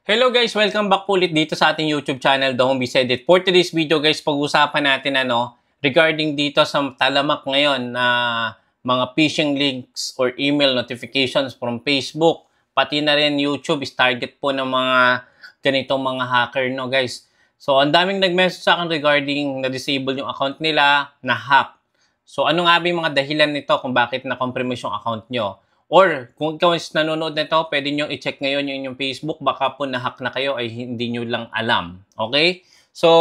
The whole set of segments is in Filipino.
Hello guys! Welcome back po ulit dito sa ating YouTube channel, The Home Biz Edit. For today's video guys, pag-usapan natin regarding dito sa talamak ngayon na mga phishing links or email notifications from Facebook. Pati na rin YouTube is target po ng mga ganitong mga hacker guys. So ang daming nag-message sa akin regarding na-disable yung account nila, na-hack. So ano nga ba yung mga dahilan nito kung bakit na-compromise yung account nyo? Or, kung ikaw is nanonood nito, pwede nyo i-check ngayon yung inyong Facebook. Baka po na-hack na kayo ay hindi nyo lang alam. Okay? So,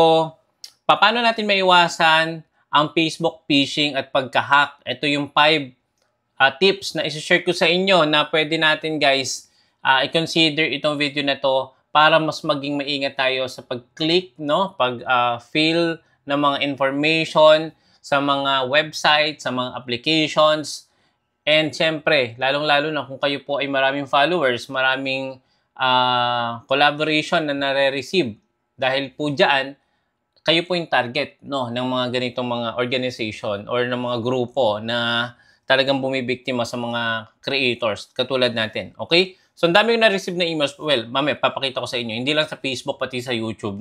paano natin maiwasan ang Facebook phishing at pagka-hack? Ito yung 5 tips na isi-share ko sa inyo na pwede natin guys i-consider itong video na to para mas maging maingat tayo sa pag-click, pag-fill ng mga information sa mga website, sa mga applications. And siyempre, lalong-lalo na kung kayo po ay maraming followers, maraming collaboration na nare-receive. Dahil po dyan, kayo po yung target ng mga ganitong mga organization or ng mga grupo na talagang bumibiktima sa mga creators katulad natin. Okay? So, ang dami yung na-receive na emails. Well, mamaya, papakita ko sa inyo. Hindi lang sa Facebook, pati sa YouTube,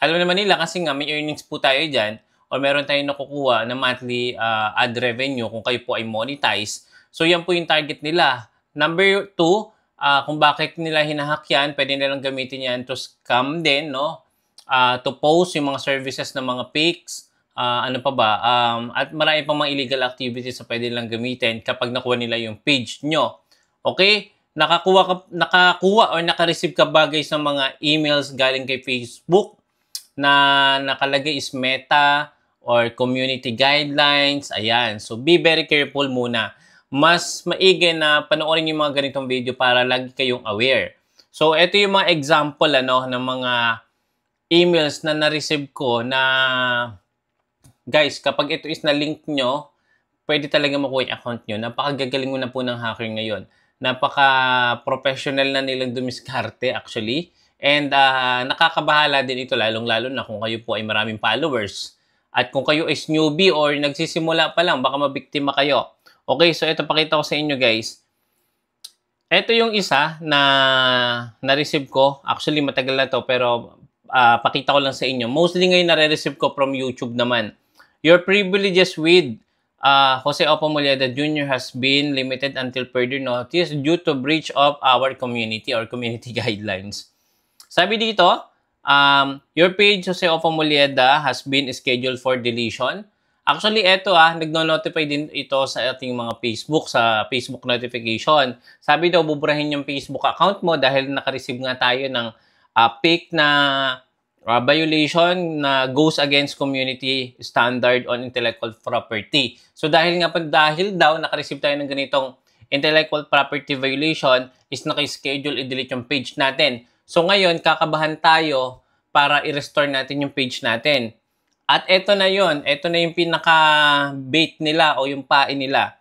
Alam naman nila kasi nga may earnings po tayo dyan or meron tayong nakukuha na monthly ad revenue kung kayo po ay monetize. So, yan po yung target nila. Number 2, kung bakit nila hinahack yan, pwede nilang gamitin yan to scam din, to post yung mga services ng mga pics, ano pa ba, at marami pang mga illegal activities na pwede nilang gamitin kapag nakuha nila yung page nyo. Okay? Nakakuha or naka-receive ka ba guys ng mga emails galing kay Facebook na nakalagay is meta or community guidelines. Ayan. So, be very careful muna. Mas maigi na panoorin yung mga ganitong video para lagi kayong aware. So, ito yung mga example ng mga emails na na-receive ko na guys, kapag ito is na-link nyo, pwede talaga makuha yung account nyo. Napakagagaling mo na po ng hacker ngayon. Napaka-professional na nilang dumiskarte actually. And nakakabahala din ito lalong-lalo na kung kayo po ay maraming followers. At kung kayo is newbie or nagsisimula pa lang, baka mabiktima kayo. Okay, so ito pakita ko sa inyo guys. Ito yung isa na na-receive ko. Actually, matagal na to pero pakita ko lang sa inyo. Mostly ngayon nare-receive ko from YouTube naman. Your privileges with Jose Opo Molleda Jr. has been limited until further notice due to breach of our community or community guidelines. Sabi dito, your page Jose Opo Molleda has been scheduled for deletion. Actually, eto nagno-notify din ito sa ating mga Facebook, sa Facebook notification. Sabi daw, buburahin yung Facebook account mo dahil naka-receive nga tayo ng pic na violation na goes against community standard on intellectual property. So, dahil daw naka-receive tayo ng ganitong intellectual property violation, is naka-schedule i-delete yung page natin. So, ngayon, kakabahan tayo para i-restore natin yung page natin. At ito na yon, ito na yung pinaka-bait nila o yung pain nila.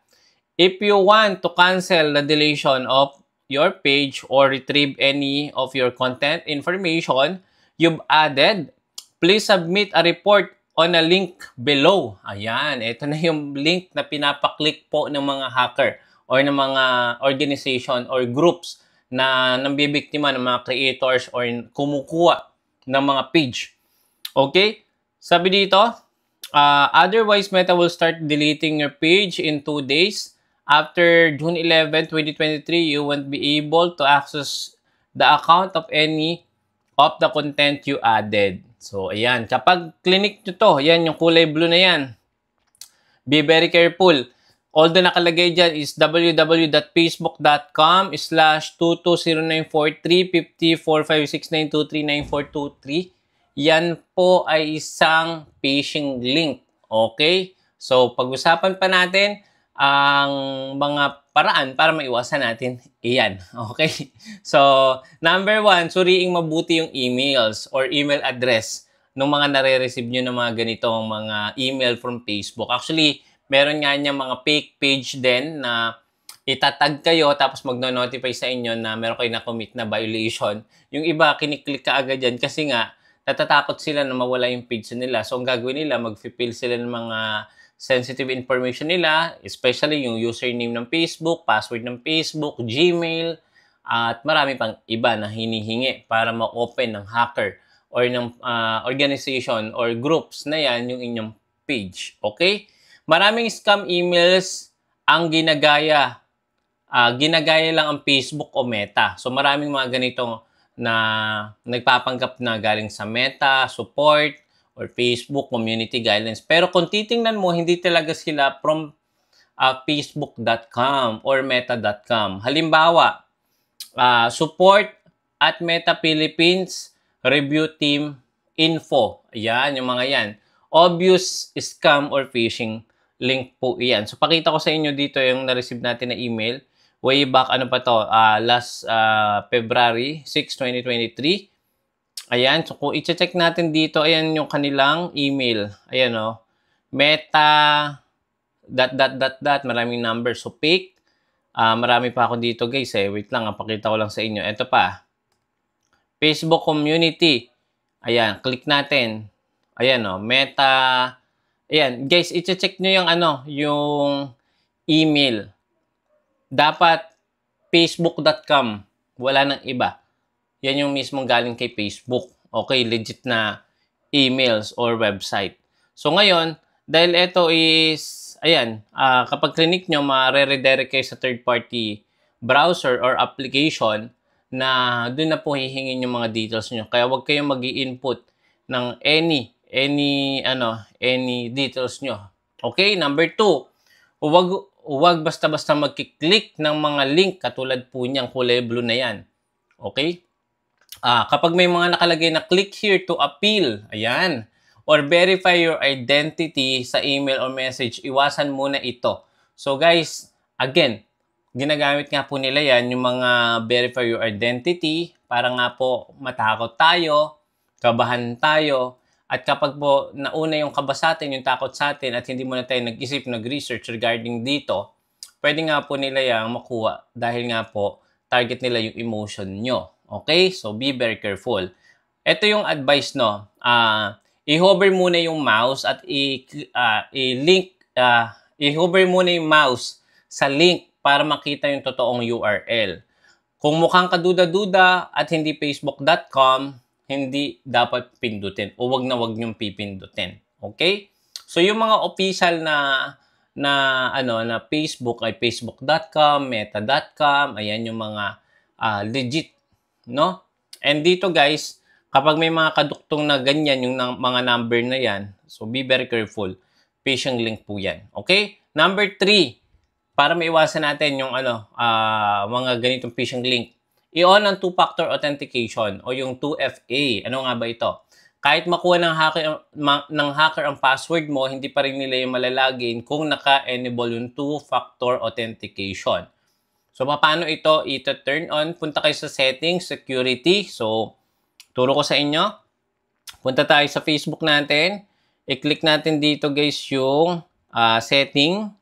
If you want to cancel the deletion of your page or retrieve any of your content information you've added, please submit a report on a link below. Ayan, ito na yung link na pinapaklik po ng mga hacker or ng mga organization or groups na nambibiktima ng mga creators or kumukuha ng mga page. Okay? Sabi dito, otherwise Meta will start deleting your page in 2 days. After June 11, 2023, you won't be able to access the account of any of the content you added. So, ayan. Kapag clinic nyo to, yan yung kulay blue na yan. Be very careful. Although nakalagay dyan is www.facebook.com/220943504569239423. Yan po ay isang phishing link. Okay? So, pag-usapan pa natin ang mga paraan para maiwasan natin iyan. Okay? So, number 1, suriing mabuti yung emails or email address ng mga nare-receive nyo ng mga ganitong mga email from Facebook. Actually, meron nga niya mga fake page din na itatag kayo tapos magno-notify sa inyo na meron kayo na-commit na violation. Yung iba, kiniklik ka agad yan kasi nga natatakot sila na mawala yung page nila. So, ang gagawin nila, mag-fill sila ng mga sensitive information nila, especially yung username ng Facebook, password ng Facebook, Gmail, at marami pang iba na hinihingi para ma-open ng hacker or ng organization or groups na yan yung inyong page. Okay? Maraming scam emails ang ginagaya. Ginagaya lang ang Facebook o Meta. So maraming mga ganitong na nagpapanggap na galing sa Meta, support, or Facebook community guidelines. Pero kung titingnan mo, hindi talaga sila from facebook.com or meta.com. Halimbawa, support at Meta Philippines review team info. Ayan, yung mga yan. Obvious scam or phishing link po iyan. So, pakita ko sa inyo dito yung na-receive natin na email. Way back, ano pa to? Last February 6, 2023. Ayan. So, kung i-check natin dito, ayan yung kanilang email. Ayan, o. Meta, ... maraming numbers. So, fake. Marami pa ako dito, guys. Wait lang, pakita ko lang sa inyo. Ito pa. Facebook community. Ayan, click natin. Ayan, o. Meta. Ayan, guys, i-check nyo yung yung email. Dapat facebook.com. Wala nang iba. Yan yung mismong galing kay Facebook. Okay, legit na emails or website. So ngayon, dahil ito is, ayan, kapag clinic nyo, ma-redirect kayo sa third-party browser or application na doon na po hihingin yung mga details nyo. Kaya huwag kayong mag-i-input ng any details nyo. Okay, number 2, huwag basta-basta magkiklik ng mga link katulad po niyang kulay blue na yan. Okay? Kapag may mga nakalagay na click here to appeal, ayan, or verify your identity sa email or message, iwasan muna ito. So guys, again, ginagamit nga po nila yan, yung mga verify your identity, para nga po matakot tayo, kabahan tayo, at kapag po nauna yung kaba sa atin, yung takot sa atin, at hindi mo na tayo nag-isip, nag-research regarding dito, pwede nga po nila yung makuha dahil nga po target nila yung emotion nyo. Okay? So, be very careful. Ito yung advice, no? I-hover muna yung mouse at i-hover muna yung mouse sa link para makita yung totoong URL. Kung mukhang kaduda-duda at hindi facebook.com, hindi dapat pindutin o wag niyong pipindutin. Okay? So yung mga official na Facebook ay facebook.com, meta.com, ayan yung mga legit, no? And dito guys, kapag may mga kaduktong na ganyan yung mga number na yan, so be very careful. Phishing link po yan. Okay? Number 3, para maiwasan natin yung mga ganitong phishing link, i-on ang two-factor authentication o yung 2FA. Ano nga ba ito? Kahit makuha ng hacker ang password mo, hindi pa rin nila yung malalagin kung naka-enable yung two-factor authentication. So, paano ito i-turn on? Punta kayo sa settings, security. So, turo ko sa inyo. Punta tayo sa Facebook natin. I-click natin dito guys yung setting.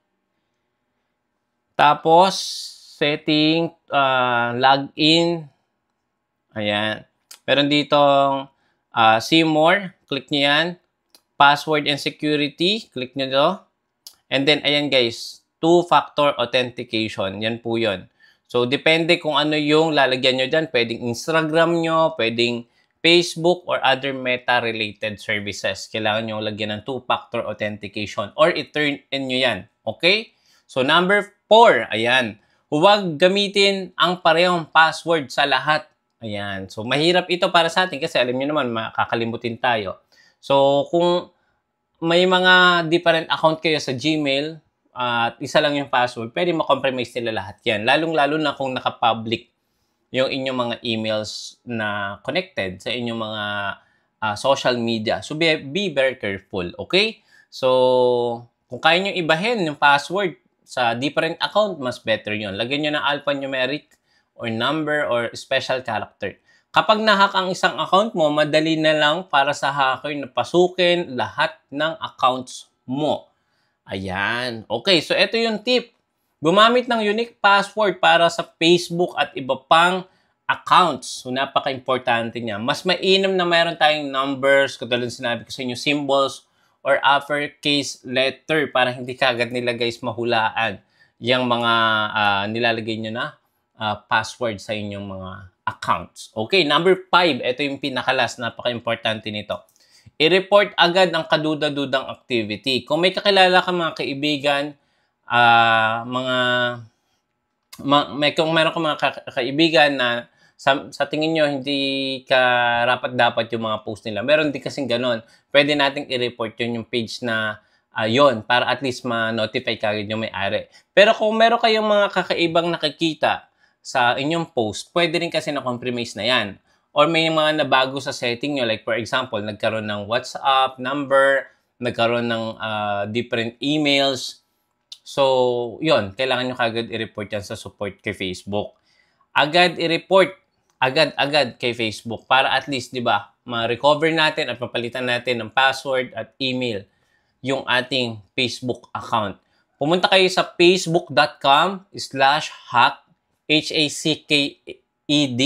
Tapos, setting, login. Ayan. Meron ditong see more. Click nyo yan. Password and security. Click nyo to. And then, ayan guys. Two-factor authentication. Yan po yun. So, depende kung ano yung lalagyan nyo dyan. Pwedeng Instagram nyo, pwedeng Facebook, or other Meta-related services. Kailangan nyo lagyan ng two-factor authentication. Or i-turn in nyo yan. Okay? So, number 4. Ayan. Huwag gamitin ang parehong password sa lahat. Ayan. So, mahirap ito para sa atin kasi alam niyo naman, makakalimutin tayo. So, kung may mga different account kayo sa Gmail at isa lang yung password, pwede ma-compromise nila lahat yan. Lalong-lalo na kung naka-public yung inyong mga emails na connected sa inyong mga social media. So, be very careful. Okay? So, kung kaya nyo ibahin yung password sa different account, mas better yun. Lagyan nyo ng alphanumeric or number or special character. Kapag nahack ang isang account mo, madali na lang para sa hacker na pasukin lahat ng accounts mo. Ayan. Okay, so ito yung tip. Gumamit ng unique password para sa Facebook at iba pang accounts. So, napaka-importante niya. Mas mainam na mayroon tayong numbers, katulad sinabi ko sa inyo, symbols, or uppercase letter para hindi kagad nila guys mahulaan yung mga nilalagay nyo na password sa inyong mga accounts. Okay, number 5, ito yung pinakalas, napaka-importante nito. I-report agad ang kaduda-dudang activity. Kung may kakilala ka mga kaibigan, kung meron ka mga kaibigan na sa tingin nyo hindi karapat-dapat yung mga post nila, meron din kasing ganon. Pwede nating i-report yun yung page na yon para at least ma-notify kagad yung may-ari. Pero kung meron kayong mga kakaibang nakikita sa inyong post, pwede rin kasi na-compromise na yan. Or may mga nabago sa setting nyo, like for example, nagkaroon ng WhatsApp number, nagkaroon ng different emails. So, yon, kailangan nyo kagad i-report yan sa support kay Facebook. Agad i-report, agad kay Facebook para at least, di ba, ma-recover natin at mapalitan natin ng password at email yung ating Facebook account. Pumunta kayo sa facebook.com/hack, HACKED.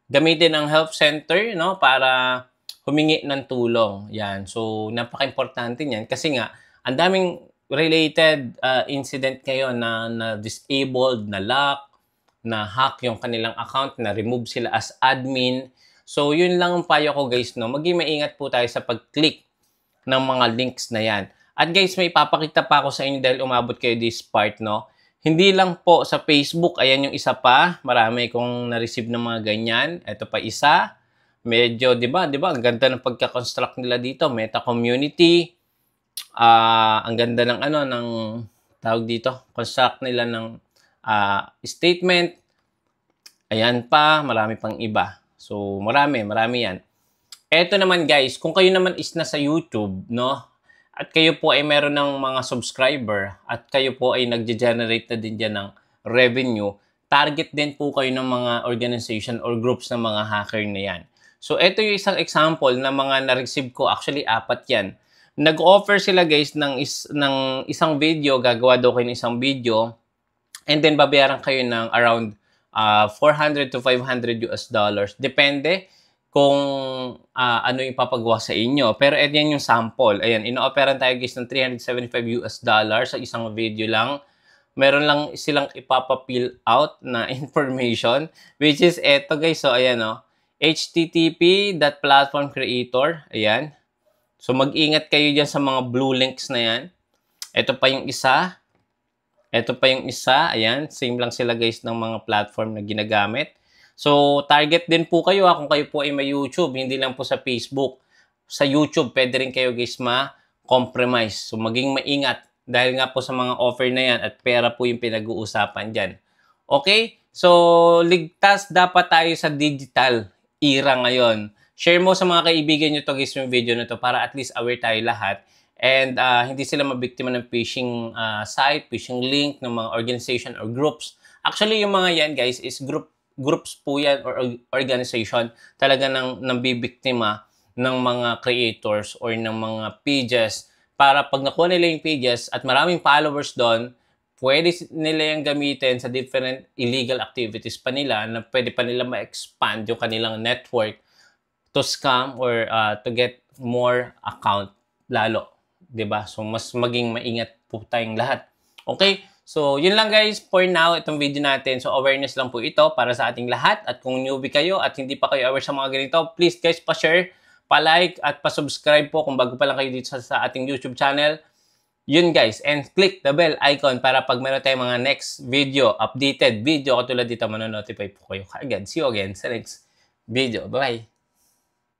Gamitin ang help center, no, para humingi ng tulong. Yan. So, napaka-importante niyan kasi nga, ang daming related incident kayo na disabled, na lock, na hack yung kanilang account, na remove sila as admin. So, yun lang ang payo ko guys, no. Maging maingat po tayo sa pag-click ng mga links na yan. At guys, may papakita pa ako sa inyo dahil umabot kayo this part, no. Hindi lang po sa Facebook, ayan yung isa pa. Marami kong na-receive ng mga ganyan. Ito pa isa. Medyo, di ba, ang ganda ng pagka-construct nila dito. Meta community. Ang ganda ng ng tawag dito. Construct nila ng statement. Ayan pa, marami pang iba. So, marami yan. Ito naman guys, kung kayo naman is nasa YouTube, no? At kayo po ay meron ng mga subscriber at kayo po ay nagge-generate na din dyan ng revenue, target din po kayo ng mga organization or groups ng mga hacker na yan. So, ito yung isang example na mga na-receive ko. Actually, 4 yan. Nag-offer sila guys ng isang video, gagawa daw kayo ng isang video, and then babayaran kayo ng around $400 to $500 US. Depende kung ano yung papagawa sa inyo. Pero yan yung sample. Ayan, ino-operan tayo guys ng $375 US sa isang video lang. Meron lang silang ipapa-fill out na information, which is eto guys. So, ayan http.platformcreator. Ayan. So, mag-ingat kayo dyan sa mga blue links na yan. Ito pa yung isa. Ayan. Same lang sila guys ng mga platform na ginagamit. So, target din po kayo kung kayo po ay may YouTube. Hindi lang po sa Facebook. Sa YouTube, pwede rin kayo guys ma-compromise. So, maging maingat. Dahil nga po sa mga offer na yan at pera po yung pinag-uusapan dyan. Okay? So, ligtas dapat tayo sa digital era ngayon. Share mo sa mga kaibigan nyo to guys yung video na to para at least aware tayo lahat. And hindi sila mabiktima ng phishing site, phishing link ng mga organization or groups. Actually, yung mga yan guys is groups po yan or organization talaga nang bibiktima ng mga creators or ng mga pages para pag nakuha nila yung pages at maraming followers doon, pwede nila yung gamitin sa different illegal activities pa nila na pwede pa nila ma-expand yung kanilang network to scam or to get more account lalo. 'Di ba? So, mas maging maingat po tayong lahat. Okay? So, yun lang guys for now, itong video natin. So, awareness lang po ito para sa ating lahat. At kung newbie kayo at hindi pa kayo aware sa mga ganito, please guys, pa-share, pa-like, at pa-subscribe po kung bago pa lang kayo dito sa ating YouTube channel. Yun guys, and click the bell icon para pag meron tayong mga next video, updated video, katulad dito, manonotify po kayo kaagad. See you again sa next video. Bye-bye!